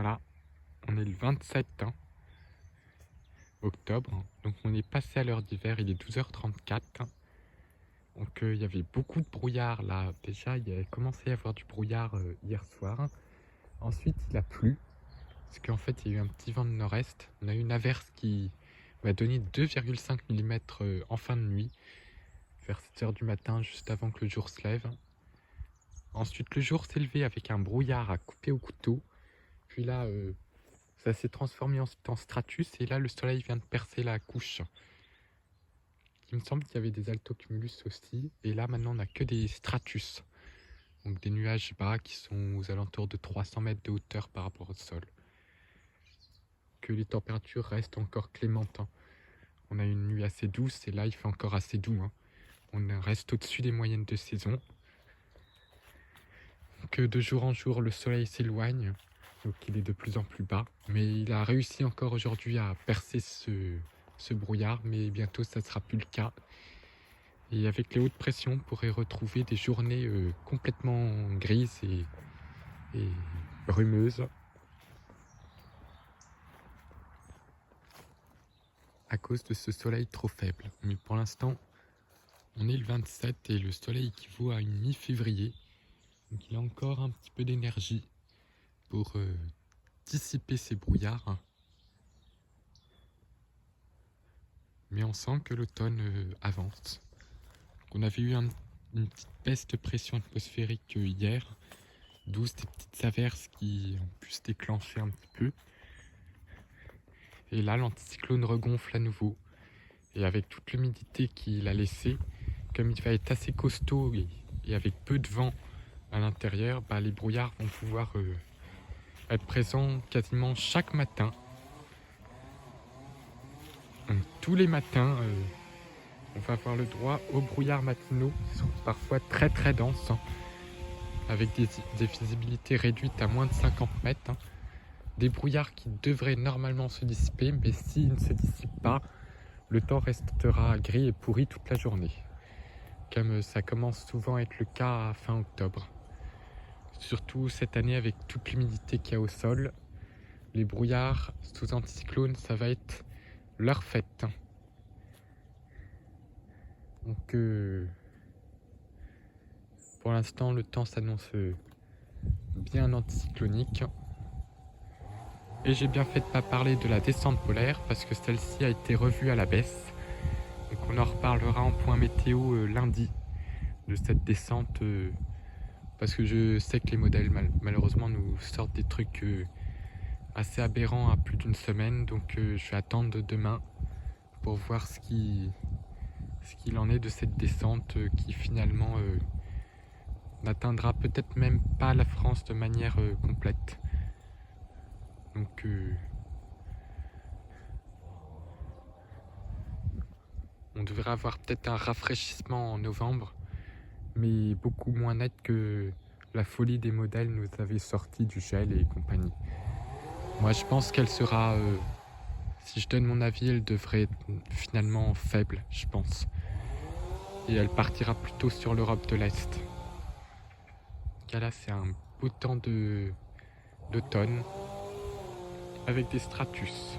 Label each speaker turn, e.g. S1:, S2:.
S1: Voilà, on est le 27 octobre, donc on est passé à l'heure d'hiver, il est 12h34. Donc il y avait beaucoup de brouillard là, déjà il a commencé à y avoir du brouillard hier soir. Ensuite il a plu, parce qu'en fait il y a eu un petit vent de nord-est, on a eu une averse qui m'a donné 2,5 mm en fin de nuit, vers 7h du matin, juste avant que le jour se lève. Ensuite le jour s'est levé avec un brouillard à couper au couteau, puis là ça s'est transformé ensuite en stratus, et là le soleil vient de percer la couche. Il me semble qu'il y avait des altocumulus aussi, et là maintenant on n'a que des stratus, donc des nuages bas qui sont aux alentours de 300 mètres de hauteur par rapport au sol. Que les températures restent encore clémentes. On a une nuit assez douce, et là il fait encore assez doux. On reste au-dessus des moyennes de saison. Que de jour en jour le soleil s'éloigne, donc il est de plus en plus bas, mais il a réussi encore aujourd'hui à percer ce brouillard, mais bientôt ça ne sera plus le cas. Et avec les hautes pressions, on pourrait retrouver des journées complètement grises et brumeuses à cause de ce soleil trop faible. Mais pour l'instant, on est le 27 et le soleil équivaut à une mi-février. Donc il a encore un petit peu d'énergie pour dissiper ces brouillards. Mais on sent que l'automne avance. On avait eu une petite baisse de pression atmosphérique hier, d'où ces petites averses qui ont pu se déclencher un petit peu. Et là, l'anticyclone regonfle à nouveau. Et avec toute l'humidité qu'il a laissée, comme il va être assez costaud et avec peu de vent à l'intérieur, les brouillards vont pouvoir être présents quasiment chaque matin. Donc, tous les matins, on va avoir le droit aux brouillards matinaux qui sont parfois très très denses, avec des visibilités réduites à moins de 50 mètres. Des brouillards qui devraient normalement se dissiper, mais s'ils ne se dissipent pas, le temps restera gris et pourri toute la journée, comme ça commence souvent à être le cas à fin octobre. Surtout cette année avec toute l'humidité qu'il y a au sol, les brouillards sous anticyclone, ça va être leur fête. Donc pour l'instant le temps s'annonce bien anticyclonique. Et j'ai bien fait de ne pas parler de la descente polaire parce que celle-ci a été revue à la baisse. Donc on en reparlera en point météo lundi de cette descente parce que je sais que les modèles malheureusement nous sortent des trucs assez aberrants à plus d'une semaine. Donc je vais attendre demain pour voir ce qu'il en est de cette descente qui finalement n'atteindra peut-être même pas la France de manière complète. Donc on devrait avoir peut-être un rafraîchissement en novembre, mais beaucoup moins net que la folie des modèles nous avait sorti du gel et compagnie. Moi je pense qu'elle sera, si je donne mon avis, elle devrait être finalement faible, je pense. Et elle partira plutôt sur l'Europe de l'Est. Là c'est un beau temps d'automne avec des stratus.